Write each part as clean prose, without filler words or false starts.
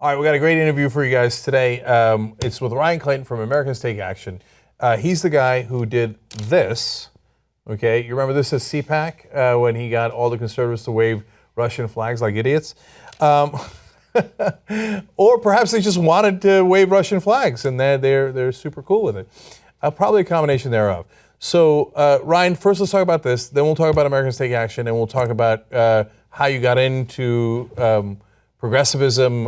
All right, we got a great interview for you guys today. It's with Ryan Clayton from Americans Take Action. He's the guy who did this. Okay, you remember this at CPAC when he got all the conservatives to wave Russian flags like idiots? Or perhaps they just wanted to wave Russian flags and they're super cool with it. Probably a combination thereof. So, Ryan, first let's talk about this. Then we'll talk about Americans Take Action, and we'll talk about how you got into progressivism.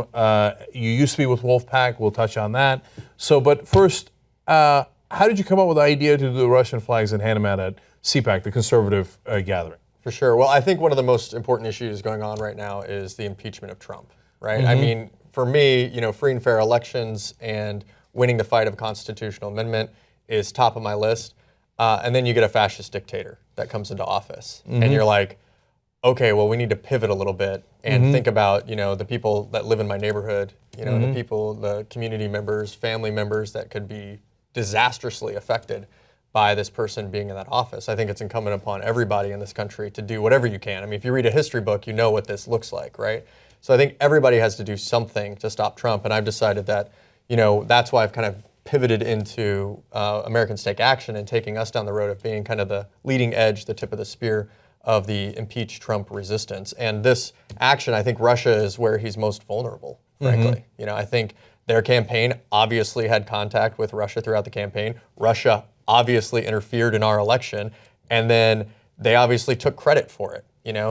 You used to be with Wolfpack. We'll touch on that. So, but first, how did you come up with the idea to do the Russian flags and hand them out at CPAC, the conservative gathering? For sure. Well, I think one of the most important issues going on right now is the impeachment of Trump, right? Mm-hmm. I mean, for me, free and fair elections and winning the fight of a constitutional amendment is top of my list. And then you get a fascist dictator that comes into office. Mm-hmm. And you're like, okay, well, we need to pivot a little bit and think about, the people that live in my neighborhood, the people, the community members, family members that could be disastrously affected by this person being in that office. I think it's incumbent upon everybody in this country to do whatever you can. I mean, if you read a history book, you know what this looks like, right? So I think everybody has to do something to stop Trump. And I've decided that, that's why I've kind of pivoted into Americans Take Action and taking us down the road of being kind of the leading edge, the tip of the spear of the impeach Trump resistance. And this action, I think Russia is where he's most vulnerable, frankly. I think their campaign obviously had contact with Russia throughout the campaign. Russia obviously interfered in our election, and then they obviously took credit for it.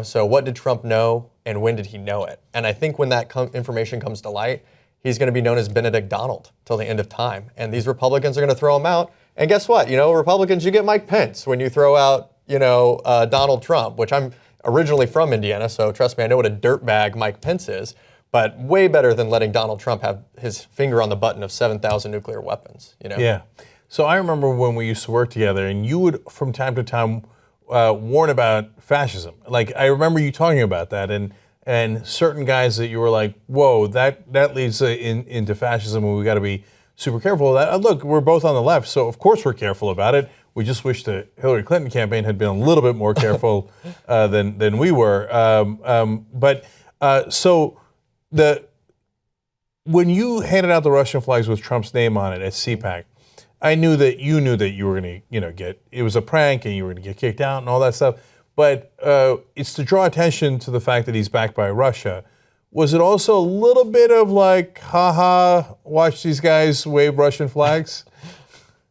So what did Trump know, and when did he know it? And I think when that information comes to light, he's going to be known as Benedict Donald till the end of time. And these Republicans are going to throw him out. And guess what? Republicans, you get Mike Pence when you throw out, Donald Trump, which I'm originally from Indiana, so trust me, I know what a dirtbag Mike Pence is, but way better than letting Donald Trump have his finger on the button of 7,000 nuclear weapons, Yeah. So I remember when we used to work together, and you would, from time to time, warn about fascism. Like, I remember you talking about that, and certain guys that you were like, whoa, that leads into fascism, and we got to be super careful of that. Look, we're both on the left, so of course we're careful about it. We just wish the Hillary Clinton campaign had been a little bit more careful than we were. When you handed out the Russian flags with Trump's name on it at CPAC, I knew that you were going to get, it was a prank and you were going to get kicked out and all that stuff. But it's to draw attention to the fact that he's backed by Russia. Was it also a little bit of like, haha, watch these guys wave Russian flags?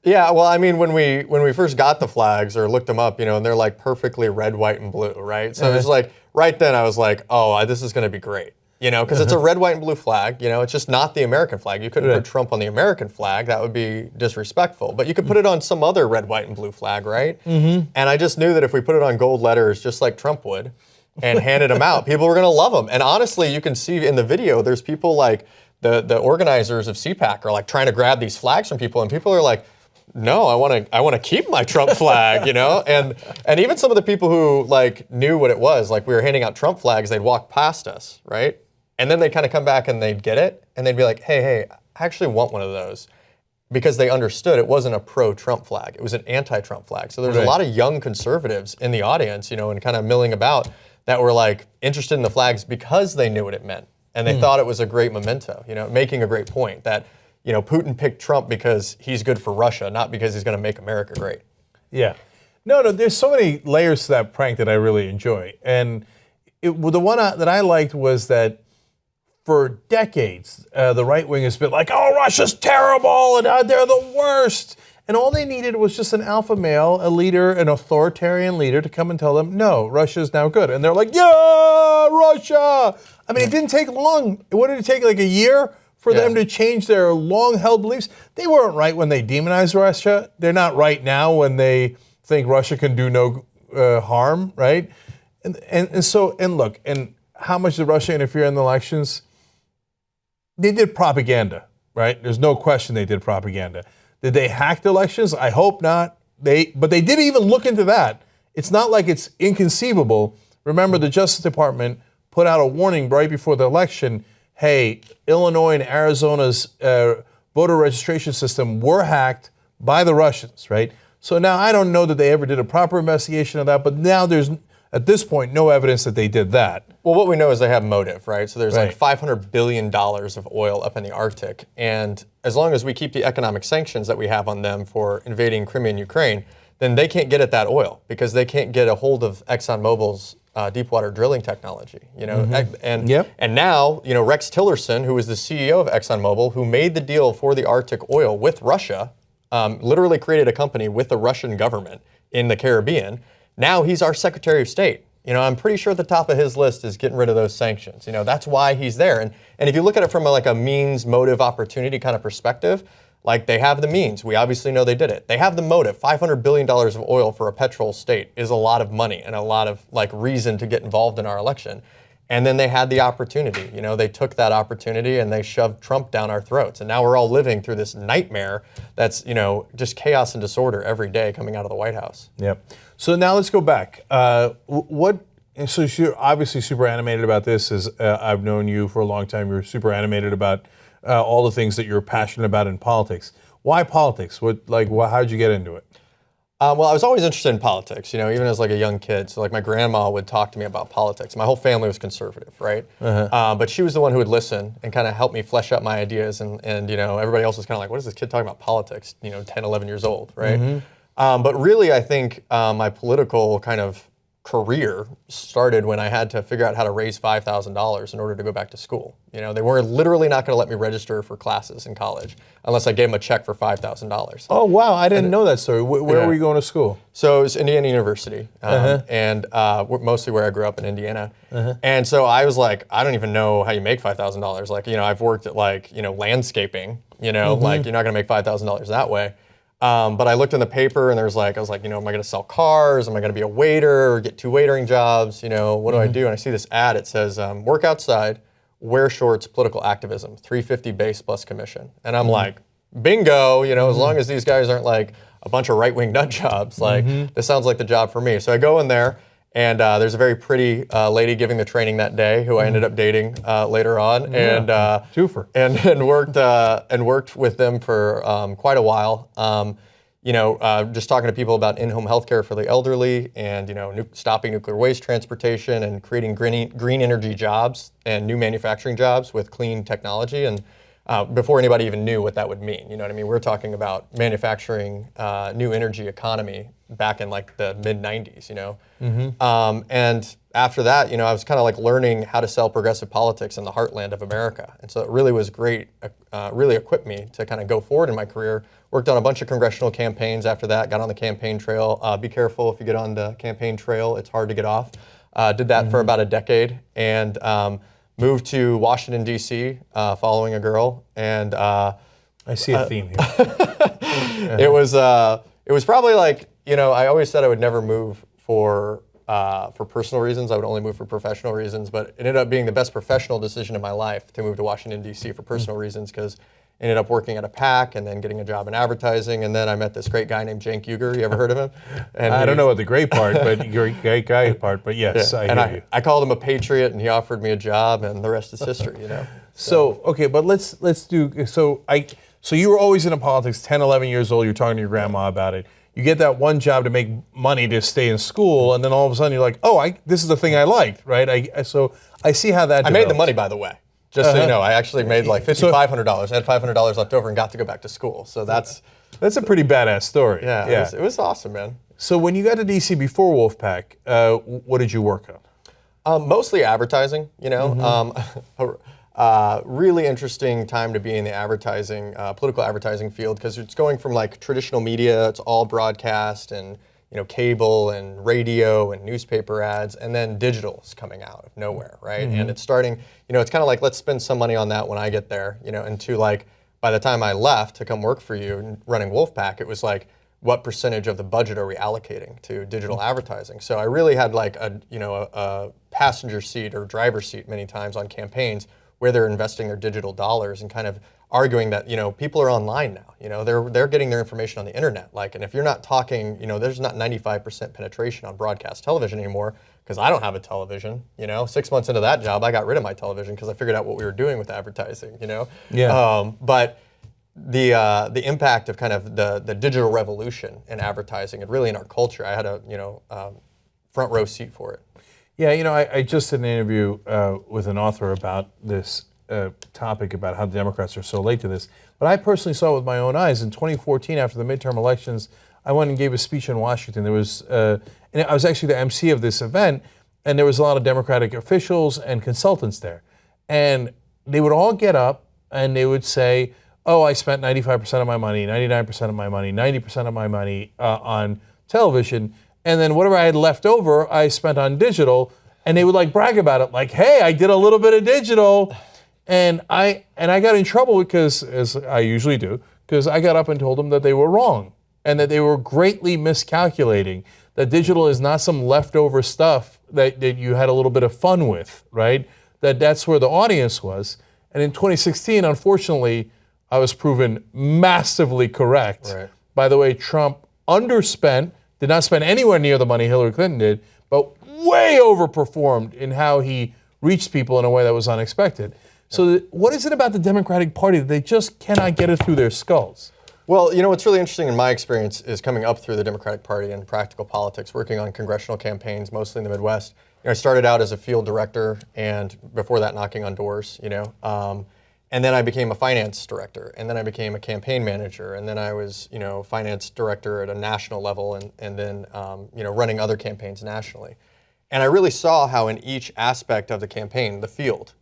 Yeah, well, I mean, when we first got the flags or looked them up, and they're like perfectly red, white, and blue, right? So it was like, right then I was like, oh, this is going to be great. Because it's a red, white, and blue flag. It's just not the American flag. You couldn't put Trump on the American flag. That would be disrespectful. But you could put it on some other red, white, and blue flag, right? And I just knew that if we put it on gold letters, just like Trump would, and handed them out, people were going to love them. And honestly, you can see in the video, there's people like the organizers of CPAC are like trying to grab these flags from people, and people are like, no, I want to keep my Trump flag, And even some of the people who like knew what it was, like we were handing out Trump flags, they'd walk past us, right? And then they'd kind of come back and they'd get it, and they'd be like, hey, I actually want one of those. Because they understood it wasn't a pro-Trump flag, it was an anti-Trump flag. So there was a lot of young conservatives in the audience, and kind of milling about that were like interested in the flags because they knew what it meant. And they thought it was a great memento, making a great point that, Putin picked Trump because he's good for Russia, not because he's going to make America great. Yeah. No, there's so many layers to that prank that I really enjoy. And the one that I liked was that for decades, the right wing has been like, oh, Russia's terrible, and they're the worst. And all they needed was just an alpha male, a leader, an authoritarian leader to come and tell them, no, Russia's now good. And they're like, yeah, Russia. I mean, it didn't take long. What did it take, like a year for them to change their long-held beliefs? They weren't right when they demonized Russia. They're not right now when they think Russia can do no harm, right? And look, and how much did Russia interfere in the elections? They did propaganda, right? There's no question they did propaganda. Did they hack the elections? I hope not. But they didn't even look into that. It's not like it's inconceivable. Remember, the Justice Department put out a warning right before the election. Hey, Illinois and Arizona's voter registration system were hacked by the Russians, right? So now I don't know that they ever did a proper investigation of that, but now there's at this point, no evidence that they did that. Well, what we know is they have motive, right? So there's Right. like $500 billion of oil up in the Arctic. And as long as we keep the economic sanctions that we have on them for invading Crimea and Ukraine, then they can't get at that oil because they can't get a hold of ExxonMobil's deepwater drilling technology, you know, and now, you know, Rex Tillerson, who was the CEO of ExxonMobil, who made the deal for the Arctic oil with Russia, literally created a company with the Russian government in the Caribbean. Now he's our Secretary of State. You know, I'm pretty sure at the top of his list is getting rid of those sanctions. You know, that's why he's there. And if you look at it from like a means, motive, opportunity kind of perspective, like they have the means. We obviously know they did it. They have the motive. $500 billion of oil for a petrol state is a lot of money and a lot of like reason to get involved in our election. And then they had the opportunity. You know, they took that opportunity and they shoved Trump down our throats. And now we're all living through this nightmare that's, you know, just chaos and disorder every day coming out of the White House. Yep. So now let's go back. So you're obviously super animated about this. As I've known you for a long time, you're super animated about all the things that you're passionate about in politics. Why politics? How did you get into it? Well, I was always interested in politics, you know, even as like a young kid. So like my grandma would talk to me about politics. My whole family was conservative, right? But she was the one who would listen and kind of help me flesh out my ideas. And you know, everybody else was kind of like, what is this kid talking about politics? You know, 10, 11 years old, right? But really, I think my political kind of career started when I had to figure out how to raise $5,000 in order to go back to school. You know, they were literally not going to let me register for classes in college unless I gave them a check for $5,000. Oh, wow. I didn't know that story. Where were you going to school? So it was Indiana University, and mostly where I grew up in Indiana. And so I was like, I don't even know how you make $5,000. Like, you know, I've worked at like, you know, landscaping, you know, like you're not going to make $5,000 that way. But I looked in the paper and I was like, you know, am I going to sell cars? Am I going to be a waiter or get 2 waitering jobs? You know, what do I do? And I see this ad. It says, work outside, wear shorts, political activism, $350 base plus commission. And I'm like, bingo, you know, as long as these guys aren't like a bunch of right-wing nut jobs, like this sounds like the job for me. So I go in there and there's a very pretty lady giving the training that day who I ended up dating later on, and Twofer. and worked with them for quite a while. You know, just talking to people about in-home healthcare for the elderly, and you know, stopping nuclear waste transportation, and creating green energy jobs and new manufacturing jobs with clean technology. And before anybody even knew what that would mean, you know what I mean? We're talking about manufacturing new energy economy back in like the mid 90s, you know? And after that, you know, I was kind of like learning how to sell progressive politics in the heartland of America. And so it really was great, really equipped me to kind of go forward in my career. Worked on a bunch of congressional campaigns after that, got on the campaign trail. Be careful if you get on the campaign trail, it's hard to get off. Did that for about a decade, and moved to Washington, D.C., following a girl. And I see a theme here. it was probably like, you know, I always said I would never move for personal reasons. I would only move for professional reasons, but it ended up being the best professional decision of my life to move to Washington, D.C. for personal reasons, because I ended up working at a PAC and then getting a job in advertising, and then I met this great guy named Cenk Uygur. You ever heard of him? And I don't know what the great part, but great guy part, but yes, I hear you. I called him a patriot, and he offered me a job, and the rest is history, you know. So okay, but let's do, so you were always into politics, 10, 11 years old, you're talking to your grandma about it. You get that one job to make money to stay in school, and then all of a sudden you're like, oh, this is the thing I liked, right? So I see how that I made the money, by the way. Just so you know, I actually made like $500. I had $500 left over and got to go back to school. So that's a pretty badass story. Yeah. It was awesome, man. So when you got to DC before Wolfpack, what did you work on? Mostly advertising, you know. Really interesting time to be in the advertising, political advertising field, because it's going from like traditional media, it's all broadcast and, you know, cable and radio and newspaper ads, and then digital's coming out of nowhere, right? And it's starting, you know, it's kind of like, let's spend some money on that when I get there, you know, and to like, by the time I left to come work for you running Wolfpack, it was like, what percentage of the budget are we allocating to digital advertising? So I really had like a passenger seat or driver's seat many times on campaigns where they're investing their digital dollars and kind of arguing that, you know, people are online now. You know, they're getting their information on the internet. Like, and if you're not talking, you know, there's not 95% penetration on broadcast television anymore, because I don't have a television. You know, 6 months into that job, I got rid of my television because I figured out what we were doing with advertising. You know, but the impact of kind of the digital revolution in advertising and really in our culture, I had a front row seat for it. Yeah, I just did an interview with an author about this topic about how the Democrats are so late to this. But I personally saw it with my own eyes. In 2014, after the midterm elections, I went and gave a speech in Washington. There was, and I was actually the MC of this event, and there was a lot of Democratic officials and consultants there. And they would all get up and they would say, oh, I spent 95% of my money, 99% of my money, 90% of my money on television. And then whatever I had left over, I spent on digital. And they would like brag about it, like, hey, I did a little bit of digital. And I got in trouble because, as I usually do, because I got up and told them that they were wrong and that they were greatly miscalculating, that digital is not some leftover stuff that you had a little bit of fun with, right? That's where the audience was. And in 2016, unfortunately, I was proven massively correct. Right. By the way, Trump underspent, did not spend anywhere near the money Hillary Clinton did, but way overperformed in how he reached people in a way that was unexpected. So what is it about the Democratic Party that they just cannot get it through their skulls? Well, what's really interesting in my experience is coming up through the Democratic Party and practical politics, working on congressional campaigns, mostly in the Midwest. I started out as a field director, and before that, knocking on doors. And then I became a finance director, and then I became a campaign manager, and then I was, finance director at a national level, and then, running other campaigns nationally. And I really saw how in each aspect of the campaign, the field,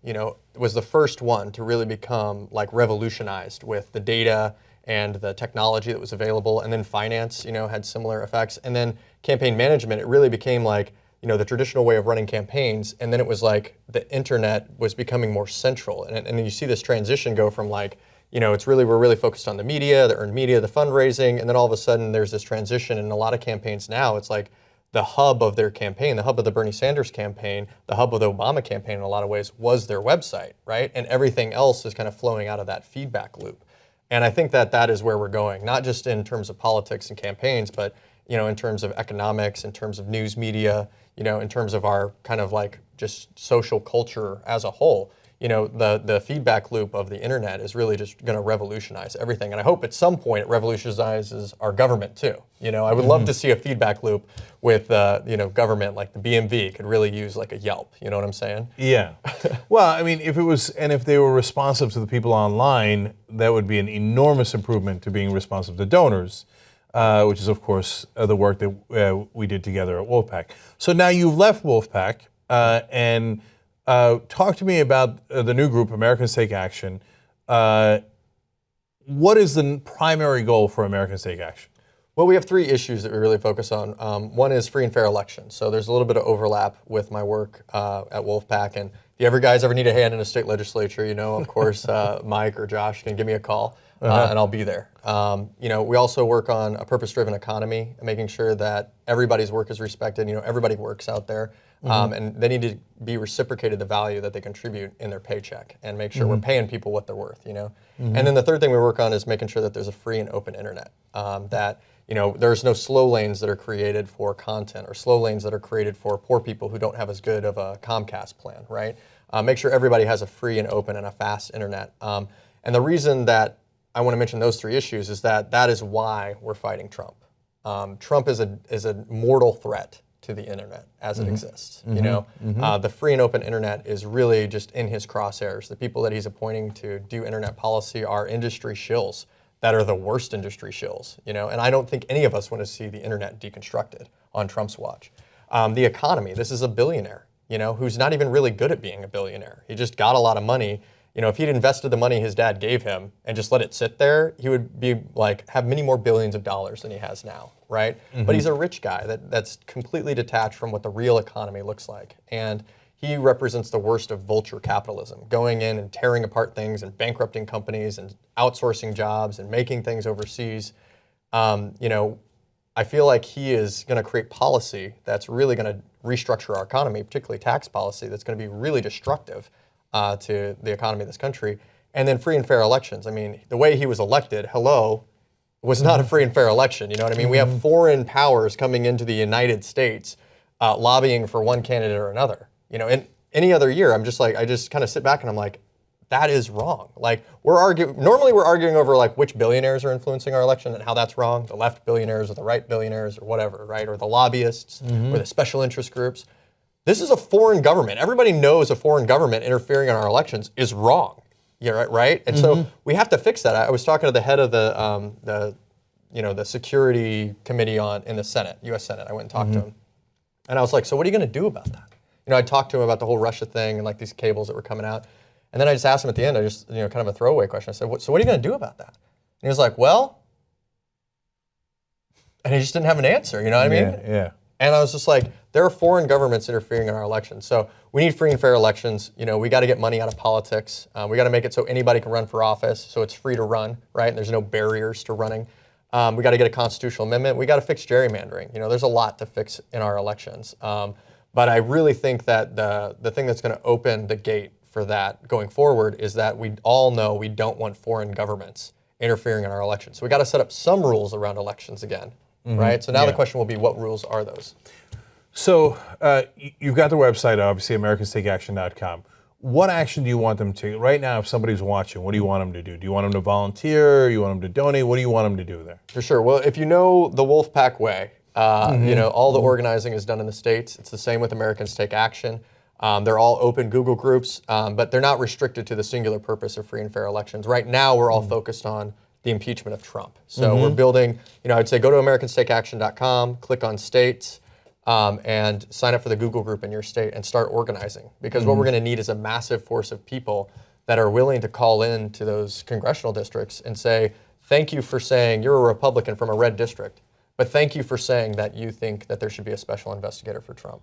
was the first one to really become like revolutionized with the data and the technology that was available. And then finance, had similar effects. And then campaign management, it really became like, the traditional way of running campaigns. And then it was like the internet was becoming more central. And then you see this transition go from like, we're really focused on the media, the earned media, the fundraising. And then all of a sudden there's this transition. And a lot of campaigns now, it's like, the hub of their campaign, the hub of the Bernie Sanders campaign, the hub of the Obama campaign in a lot of ways was their website, right? And everything else is kind of flowing out of that feedback loop. And I think that is where we're going, not just in terms of politics and campaigns, but in terms of economics, in terms of news media, in terms of our kind of like just social culture as a whole. The feedback loop of the internet is really just going to revolutionize everything. And I hope at some point it revolutionizes our government too. I would love to see a feedback loop with, government, like the BMV could really use like a Yelp. You know what I'm saying? Yeah. Well, I mean, if they were responsive to the people online, that would be an enormous improvement to being responsive to donors, which is, of course, the work that we did together at Wolfpack. So now you've left Wolfpack and talk to me about the new group, Americans Take Action. What is the primary goal for Americans Take Action? Well, we have three issues that we really focus on. One is free and fair elections. So there's a little bit of overlap with my work at Wolfpack. And if you guys ever need a hand in a state legislature, of course, Mike or Josh can give me a call and I'll be there. We also work on a purpose-driven economy, making sure that everybody's work is respected. Everybody works out there. And they need to be reciprocated the value that they contribute in their paycheck and make sure we're paying people what they're worth, And then the third thing we work on is making sure that there's a free and open internet, that there's no slow lanes that are created for content or slow lanes that are created for poor people who don't have as good of a Comcast plan, right? Make sure everybody has a free and open and a fast internet. And the reason that I want to mention those three issues is that is why we're fighting Trump. Trump is a mortal threat to the internet as it exists. The free and open internet is really just in his crosshairs. The people that he's appointing to do internet policy are industry shills that are the worst industry shills. And I don't think any of us want to see the internet deconstructed on Trump's watch. The economy, this is a billionaire, who's not even really good at being a billionaire. He just got a lot of money. If he'd invested the money his dad gave him and just let it sit there, he would be have many more billions of dollars than he has now, right? But he's a rich guy that's completely detached from what the real economy looks like. And he represents the worst of vulture capitalism, going in and tearing apart things and bankrupting companies and outsourcing jobs and making things overseas. I feel like he is going to create policy that's really going to restructure our economy, particularly tax policy, that's going to be really destructive to the economy of this country. And then free and fair elections. I mean, the way he was elected, was not a free and fair election. You know what I mean? We have foreign powers coming into the United States lobbying for one candidate or another. In any other year, I just kind of sit back and I'm like, that is wrong. Like normally we're arguing over like which billionaires are influencing our election and how that's wrong, the left billionaires or the right billionaires or whatever, right? Or the lobbyists or the special interest groups. This is a foreign government. Everybody knows a foreign government interfering in our elections is wrong. Yeah, right. And so we have to fix that. I was talking to the head of the security committee in the Senate, U.S. Senate. I went and talked to him, and I was like, "So what are you going to do about that?" I talked to him about the whole Russia thing and like these cables that were coming out, and then I just asked him at the end. I just kind of a throwaway question. I said, "So what are you going to do about that?" And he was like, "Well," and he just didn't have an answer. You know what I mean? Yeah. And I was just like, there are foreign governments interfering in our elections. So we need free and fair elections. We got to get money out of politics. We got to make it so anybody can run for office, so it's free to run, right? And there's no barriers to running. We got to get a constitutional amendment. We got to fix gerrymandering. There's a lot to fix in our elections. But I really think that the thing that's going to open the gate for that going forward is that we all know we don't want foreign governments interfering in our elections. So we got to set up some rules around elections again. Right. So now the question will be, what rules are those? So you've got the website, obviously, americanstakeaction.com. What action do you want them to? Right now, if somebody's watching, what do you want them to do? Do you want them to volunteer? Do you want them to donate? What do you want them to do there? For sure. Well, if you know the Wolfpack way, all the organizing is done in the States. It's the same with Americans Take Action. They're all open Google groups, but they're not restricted to the singular purpose of free and fair elections. Right now, we're all focused on the impeachment of Trump. So we're building, I'd say go to americanstakeaction.com, click on states, and sign up for the Google group in your state and start organizing. Because what we're going to need is a massive force of people that are willing to call in to those congressional districts and say, thank you for saying you're a Republican from a red district, but thank you for saying that you think that there should be a special investigator for Trump.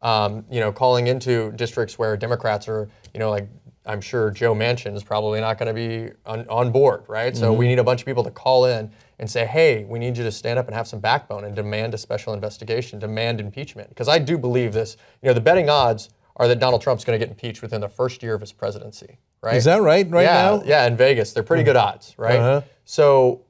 Calling into districts where Democrats are, like I'm sure Joe Manchin is probably not going to be on board, right? So we need a bunch of people to call in and say, hey, we need you to stand up and have some backbone and demand a special investigation, demand impeachment. Because I do believe this, the betting odds are that Donald Trump's going to get impeached within the first year of his presidency, right? Is that right now? Yeah, in Vegas. They're pretty good odds, right? So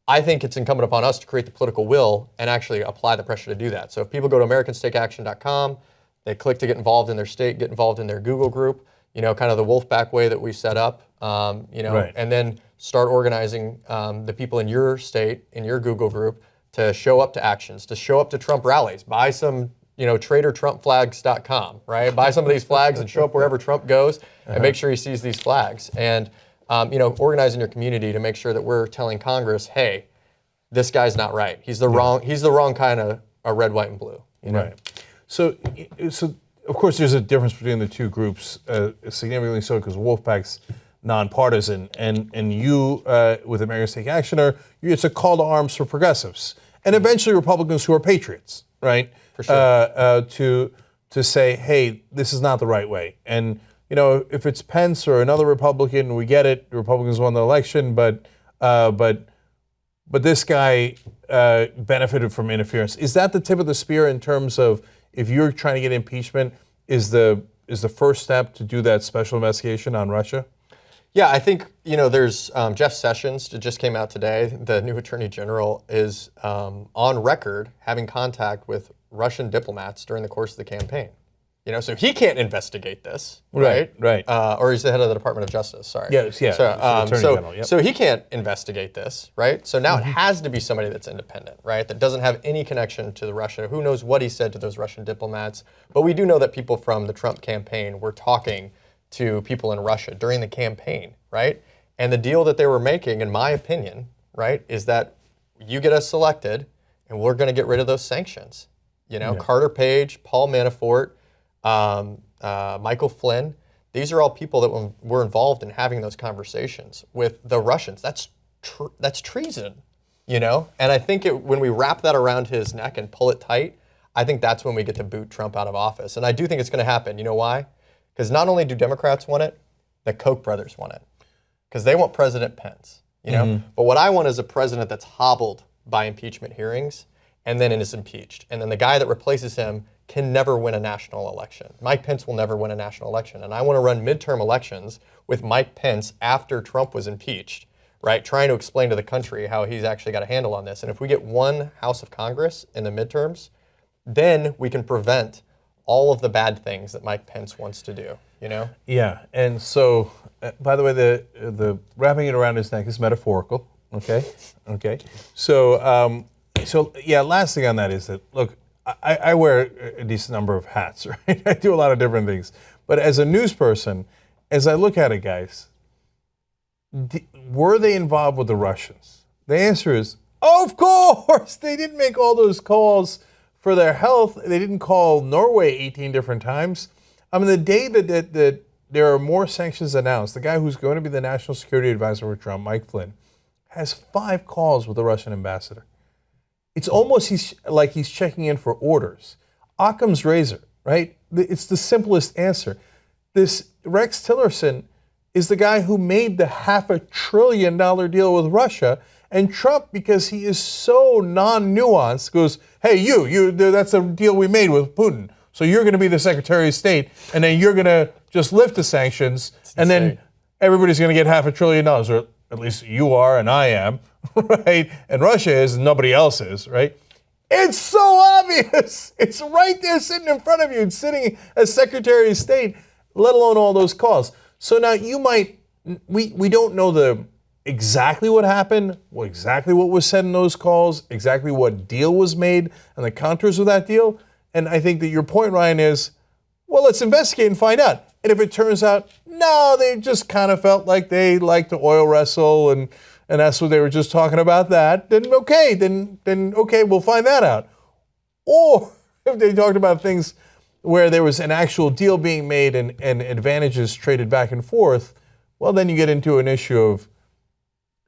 I think it's incumbent upon us to create the political will and actually apply the pressure to do that. So if people go to americanstakeaction.com, they click to get involved in their state, get involved in their Google group, kind of the Wolfpack way that we set up, and then start organizing the people in your state, in your Google group, to show up to actions, to show up to Trump rallies, buy some, tradertrumpflags.com, right? Buy some of these flags and show up wherever Trump goes and make sure he sees these flags. And, organize in your community to make sure that we're telling Congress, hey, this guy's not right. He's the wrong kind of a red, white, and blue. Right. So of course, there's a difference between the two groups, significantly so, because Wolfpack's nonpartisan, and you, with Americans Take Action, it's a call to arms for progressives, and eventually Republicans who are patriots, right? For sure. To say, hey, this is not the right way. And, if it's Pence or another Republican, we get it, the Republicans won the election, but this guy benefited from interference. Is that the tip of the spear in terms of, if you're trying to get impeachment, is the first step to do that special investigation on Russia? Yeah, I think, there's Jeff Sessions, that just came out today, the new Attorney General, is on record having contact with Russian diplomats during the course of the campaign. So he can't investigate this, right? Right. Or he's the head of the Department of Justice, sorry. Yes, yeah. Attorney General, yep. So he can't investigate this, right? So now it has to be somebody that's independent, right? That doesn't have any connection to the Russia. Who knows what he said to those Russian diplomats? But we do know that people from the Trump campaign were talking to people in Russia during the campaign, right? And the deal that they were making, in my opinion, right, is that you get us elected and we're going to get rid of those sanctions. Carter Page, Paul Manafort, Michael Flynn, these are all people that were involved in having those conversations with the Russians. That's treason, And I think when we wrap that around his neck and pull it tight, I think that's when we get to boot Trump out of office. And I do think it's going to happen. You know why? Because not only do Democrats want it, the Koch brothers want it. Because they want President Pence, But what I want is a president that's hobbled by impeachment hearings and then is impeached. And then the guy that replaces him can never win a national election. Mike Pence will never win a national election. And I want to run midterm elections with Mike Pence after Trump was impeached, right? Trying to explain to the country how he's actually got a handle on this. And if we get one House of Congress in the midterms, then we can prevent all of the bad things that Mike Pence wants to do, Yeah, and so, by the way, the wrapping it around his neck is metaphorical, okay? So, last thing on that is that, look, I wear a decent number of hats, right? I do a lot of different things. But as a news person, as I look at it, guys, were they involved with the Russians? The answer is, of course. They didn't make all those calls for their health. They didn't call Norway 18 different times. I mean, the day that there are more sanctions announced, the guy who's going to be the national security advisor for Trump, Mike Flynn, has 5 calls with the Russian ambassador. It's almost like he's checking in for orders. Occam's razor, right? It's the simplest answer. This Rex Tillerson is the guy who made the $500 billion deal with Russia, and Trump, because he is so non-nuanced, goes, hey, you, that's a deal we made with Putin. So you're going to be the Secretary of State, and then you're going to just lift the sanctions, and then everybody's going to get $500 billion, or at least you are and I am, right? And Russia is, and nobody else is, right? It's so obvious. It's right there sitting in front of you, sitting as Secretary of State, let alone all those calls. So now you might, we don't know exactly what happened, exactly what was said in those calls, exactly what deal was made, and the contours of that deal. And I think that your point, Ryan, is, well, let's investigate and find out. And if it turns out, no, they just kind of felt like they liked to oil wrestle and that's what they were just talking about that, then okay, we'll find that out. Or if they talked about things where there was an actual deal being made and advantages traded back and forth, well, then you get into an issue of,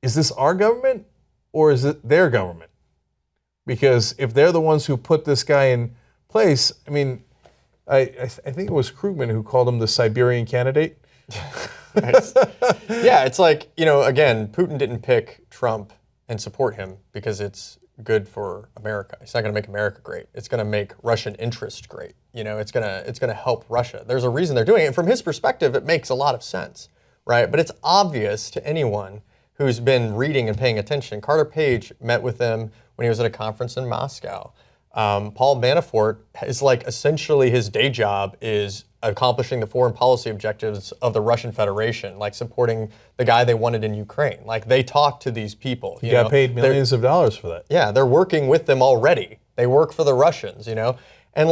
is this our government or is it their government? Because if they're the ones who put this guy in place, I mean, I think it was Krugman who called him the Siberian candidate. Yeah, it's like, again, Putin didn't pick Trump and support him because it's good for America. It's not going to make America great. It's going to make Russian interest great. It's going to help Russia. There's a reason they're doing it. And from his perspective, it makes a lot of sense, right? But it's obvious to anyone who's been reading and paying attention. Carter Page met with him when he was at a conference in Moscow. Paul Manafort is like essentially his day job is accomplishing the foreign policy objectives of the Russian Federation, like supporting the guy they wanted in Ukraine. Like they talk to these people. He got paid millions of dollars for that. Yeah, they're working with them already. They work for the Russians, And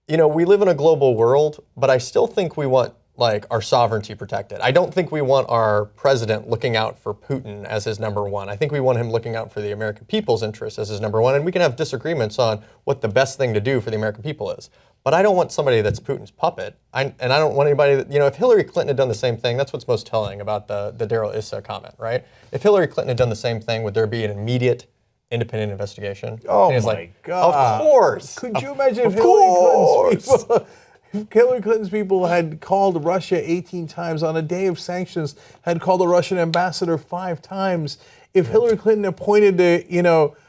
we live in a global world, but I still think we want our sovereignty protected. I don't think we want our president looking out for Putin as his number one. I think we want him looking out for the American people's interests as his number one. And we can have disagreements on what the best thing to do for the American people is. But I don't want somebody that's Putin's puppet. And I don't want anybody that, if Hillary Clinton had done the same thing, that's what's most telling about the Daryl Issa comment, right? If Hillary Clinton had done the same thing, would there be an immediate independent investigation? Oh my God. Of course. Could you imagine if Hillary Clinton's people had called Russia 18 times on a day of sanctions, had called the Russian ambassador 5 times? If Hillary Clinton appointed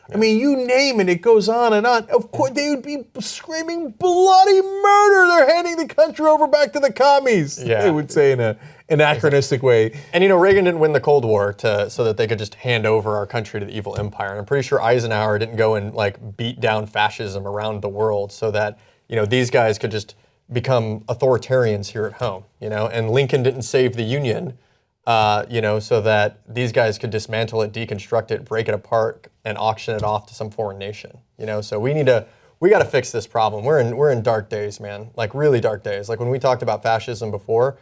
I mean, you name it, it goes on and on. Of course, they would be screaming bloody murder. They're handing the country over back to the commies. Yeah. They would say in an anachronistic way. And Reagan didn't win the Cold War so that they could just hand over our country to the evil empire. And I'm pretty sure Eisenhower didn't go and beat down fascism around the world so that these guys could just become authoritarians here at home. And Lincoln didn't save the Union. So that these guys could dismantle it, deconstruct it, break it apart, and auction it off to some foreign nation. So we got to fix this problem. We're in dark days, man. Really dark days. When we talked about fascism before,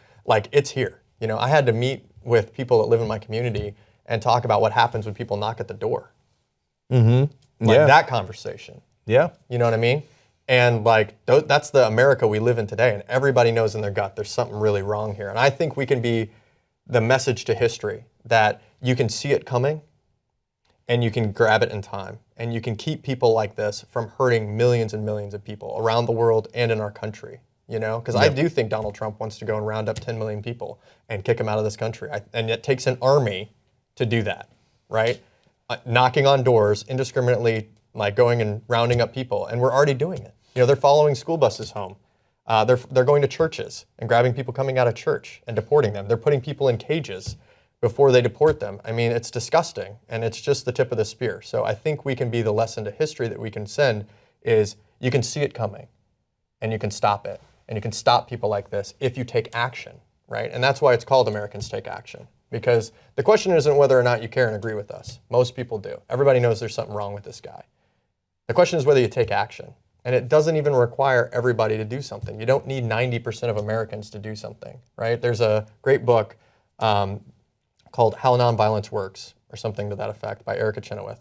it's here. I had to meet with people that live in my community and talk about what happens when people knock at the door. Mm-hmm. That conversation. Yeah. You know what I mean? And that's the America we live in today. And everybody knows in their gut there's something really wrong here. And I think we can be the message to history that you can see it coming and you can grab it in time and you can keep people like this from hurting millions and millions of people around the world and in our country, because I do think Donald Trump wants to go and round up 10 million people and kick them out of this country. And it takes an army to do that, right? Knocking on doors indiscriminately, going and rounding up people. And we're already doing it. They're following school buses home. They're going to churches and grabbing people coming out of church and deporting them. They're putting people in cages before they deport them. I mean, it's disgusting, and it's just the tip of the spear. So I think we can be the lesson to history that we can send is you can see it coming, and you can stop it, and you can stop people like this if you take action, right? And that's why it's called Americans Take Action, because the question isn't whether or not you care and agree with us. Most people do. Everybody knows there's something wrong with this guy. The question is whether you take action. And it doesn't even require everybody to do something. You don't need 90% of Americans to do something, right? There's a great book called How Nonviolence Works, or something to that effect, by Erica Chenoweth.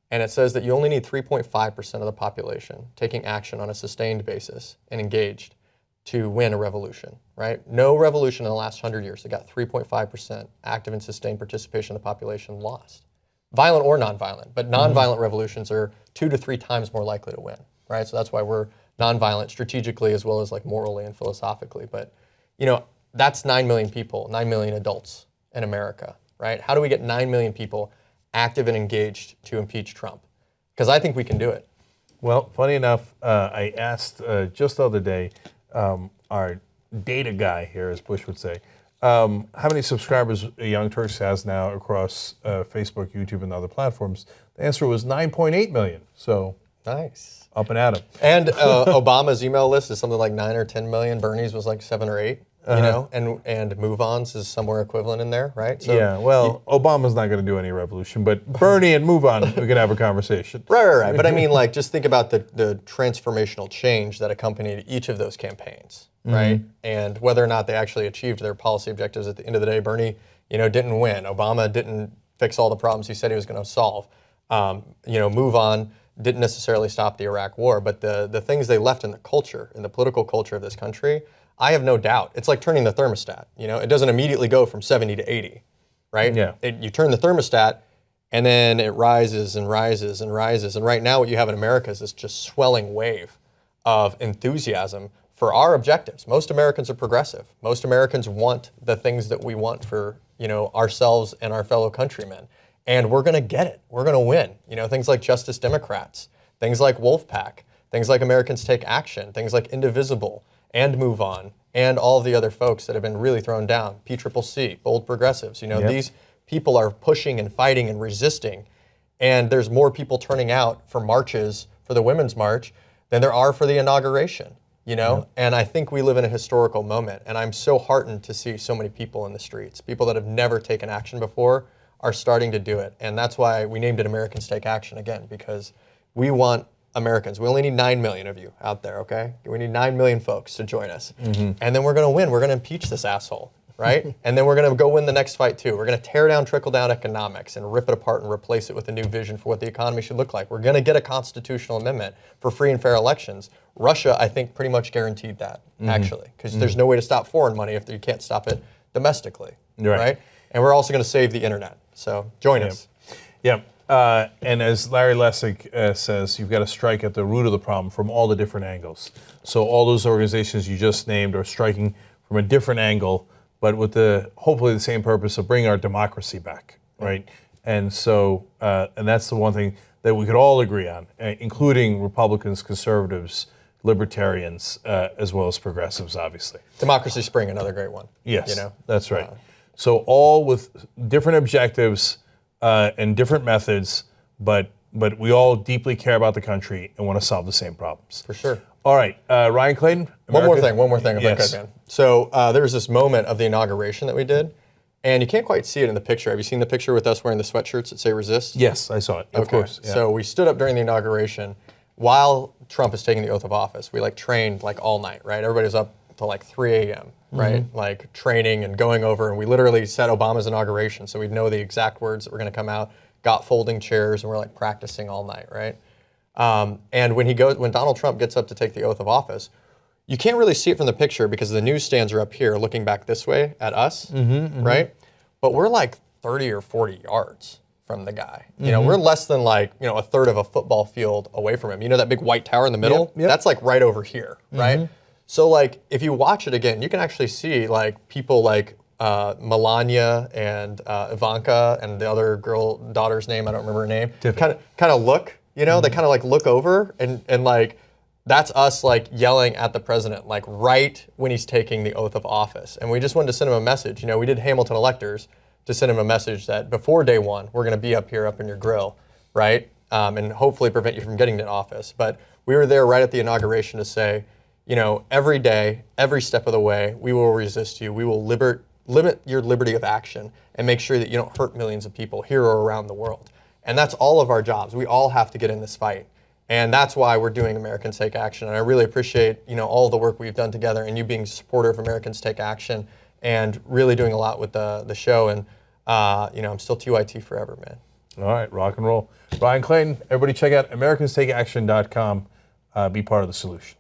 And it says that you only need 3.5% of the population taking action on a sustained basis and engaged to win a revolution, right? No revolution in the last 100 years that got 3.5% active and sustained participation of the population lost. Violent or nonviolent, but nonviolent revolutions are 2 to 3 times more likely to win, right? So that's why we're nonviolent strategically as well as like morally and philosophically. But you know, that's 9 million people, 9 million adults in America, right? How do we get 9 million people active and engaged to impeach Trump? Because I think we can do it. Well, funny enough, I asked just the other day, our data guy here, as Bush would say, how many subscribers Young Turks has now across Facebook, YouTube, and other platforms. The answer was 9.8 million. So nice. Up and at 'em. And Obama's email list is something like 9 or 10 million. Bernie's was like 7 or 8. You know, and move-ons is somewhere equivalent in there, right? So yeah, well, Obama's not going to do any revolution, but Bernie and move on, we can have a conversation. Right. But I mean, like, just think about the transformational change that accompanied each of those campaigns, right? And whether or not they actually achieved their policy objectives at the end of the day. Bernie, you know, didn't win. Obama didn't fix all the problems he said he was going to solve. You know, move on didn't necessarily stop the Iraq War, but the things they left in the culture, in the political culture of this country, I have no doubt. It's like turning the thermostat. You know, it doesn't immediately go from 70 to 80, right? Yeah. You turn the thermostat, and then it rises and rises and rises. And right now, what you have in America is this just swelling wave of enthusiasm for our objectives. Most Americans are progressive. Most Americans want the things that we want for, you know, ourselves and our fellow countrymen. And we're going to get it. We're going to win. You know, things like Justice Democrats, things like Wolfpack, things like Americans Take Action, things like Indivisible, and Move On, and all the other folks that have been really thrown down, PCCC, Bold Progressives. You know, these people are pushing and fighting and resisting, and there's more people turning out for marches, for the Women's March, than there are for the inauguration, you know? And I think we live in a historical moment, and I'm so heartened to see so many people in the streets. People that have never taken action before are starting to do it, and that's why we named it Americans Take Action again, because we want Americans. We only need 9 million of you out there, okay? We need 9 million folks to join us. And then we're going to win. We're going to impeach this asshole, right? And then we're going to go win the next fight too. We're going to tear down trickle-down economics and rip it apart and replace it with a new vision for what the economy should look like. We're going to get a constitutional amendment for free and fair elections. Russia, I think, pretty much guaranteed that, actually, because there's no way to stop foreign money if you can't stop it domestically, right? And we're also going to save the internet. So join us. Yeah. And as Larry Lessig says, you've got to strike at the root of the problem from all the different angles. So all those organizations you just named are striking from a different angle, but with hopefully the same purpose of bringing our democracy back, right? And so, and that's the one thing that we could all agree on, including Republicans, conservatives, libertarians, as well as progressives, obviously. Democracy Spring, another great one. Yes, you know? That's right. So all with different objectives and different methods, but we all deeply care about the country and want to solve the same problems. For sure. All right, Ryan Clayton. One more thing if I Yes. could, man. So there was this moment of the inauguration that we did, and you can't quite see it in the picture. Have you seen the picture with us wearing the sweatshirts that say resist? Yes, I saw it, of course. Yeah. So we stood up during the inauguration while Trump is taking the oath of office. We like trained like all night, right? Everybody was up till like 3 a.m., right? Like training and going over, and we literally said Obama's inauguration, so we'd know the exact words that were gonna come out, got folding chairs, and we're like practicing all night, right? And when Donald Trump gets up to take the oath of office, you can't really see it from the picture because the newsstands are up here looking back this way at us, right? But we're like 30 or 40 yards from the guy. You know, we're less than like, you know, a third of a football field away from him. You know that big white tower in the middle? Yep. That's like right over here, right? So like, if you watch it again, you can actually see like people like Melania and Ivanka and the other daughter's name, I don't remember her name, kind of look, you know, they kind of like look over and like, that's us like yelling at the president, like right when he's taking the oath of office. And we just wanted to send him a message. You know, we did Hamilton electors to send him a message that before day one, we're going to be up here, up in your grill, right? And hopefully prevent you from getting to office. But we were there right at the inauguration to say, you know, every day, every step of the way, we will resist you. We will limit your liberty of action and make sure that you don't hurt millions of people here or around the world. And that's all of our jobs. We all have to get in this fight. And that's why we're doing Americans Take Action. And I really appreciate, all the work we've done together and you being a supporter of Americans Take Action and really doing a lot with the show. And, I'm still TYT forever, man. All right, rock and roll. Ryan Clayton, everybody check out AmericansTakeAction.com. Be part of the solution.